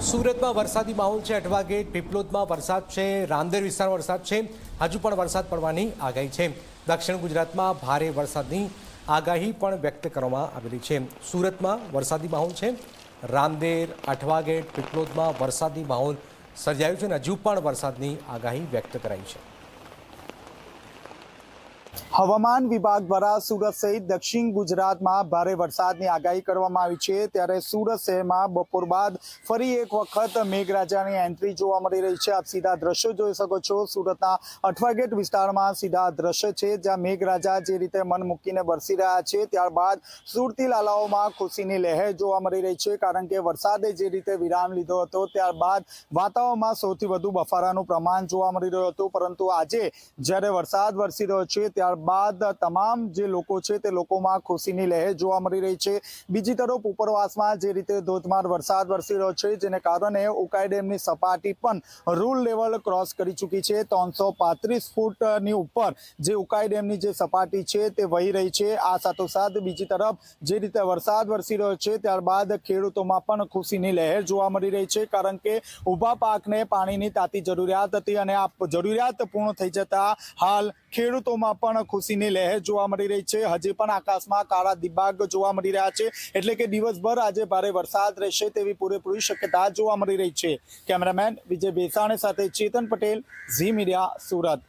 સુરતમાં વરસાદી માહોલ છે। અઠવા ગેટ પીપલોદમાં વરસાદ છે। રાંદેર વિસ્તારમાં વરસાદ છે। હજુ પણ વરસાદ પડવાની આગાહી છે। દક્ષિણ ગુજરાતમાં ભારે વરસાદની આગાહી પણ વ્યક્ત કરવામાં આવેલી છે। સુરતમાં વરસાદી માહોલ છે। રાંદેર અઠવા ગેટ પીપલોદમાં વરસાદી માહોલ સર્જાયો છે અને હજુ પણ વરસાદની આગાહી વ્યક્ત કરાઈ છે। હવામાન વિભાગ દ્વારા સુરત સહિત દક્ષિણ ગુજરાતમાં ભારે વરસાદની આગાહી કરવામાં આવી છે। ત્યારે સુરત શહેરમાં બપોર બાદ ફરી એક વખત મેઘરાજાની એન્ટ્રી જોવા મળી રહી છે। આપ સીધા દ્રશ્યો જોઈ શકો છો। સુરતના અઠવા ગેટ વિસ્તારમાં સીધા દ્રશ્ય છે, જ્યાં મેઘરાજા જે રીતે મન મૂકીને વરસી રહ્યા છે। ત્યારબાદ સુરતી લાલાઓમાં ખુશીની લહેર જોવા મળી રહી છે, કારણ કે વરસાદે જે રીતે વિરામ લીધો હતો ત્યારબાદ વાતાવરણમાં સૌથી વધુ બફારાનું પ્રમાણ જોવા મળી રહ્યું હતું। પરંતુ આજે જ્યારે વરસાદ વરસી રહ્યો છે ત્યારબાદ તમામ જે લોકો છે તે લોકોમાં ખુશીની લહેર જોવા મળી રહી છે। બીજી તરફ ઉપરવાસમાં જે રીતે ધોધમાર વરસાદ વરસી રહ્યો છે, જેને કારણે ઉકાઈ ડેમની સપાટી પણ રૂલ લેવલ ક્રોસ કરી ચૂકી છે। 335 ફૂટની ઉપર જે ઉકાઈ ડેમની જે સપાટી છે તે વહી રહી છે। આ સાથોસાથ બીજી તરફ જે રીતે વરસાદ વરસી રહ્યો છે ત્યારબાદ ખેડૂતોમાં પણ ખુશીની લહેર જોવા મળી રહી છે, કારણ કે ઊભા પાકને પાણીની તાતી જરૂરિયાત હતી અને આ જરૂરિયાત પૂર્ણ થઈ જતા હાલ ખેડૂતોમાં પણ ખુશીની લહેર જોવા મળી રહી છે। હજી પણ આકાશમાં કાળા દિબાગ જોવા મળી રહ્યા છે, એટલે કે દિવસભર આજે ભારે વરસાદ રહેશે તેવી પૂરેપૂરી શક્યતા જોવા મળી રહી છે। કેમેરામેન વિજય બેસાણી સાથે ચેતન પટેલ, ઝી મીડિયા, સુરત।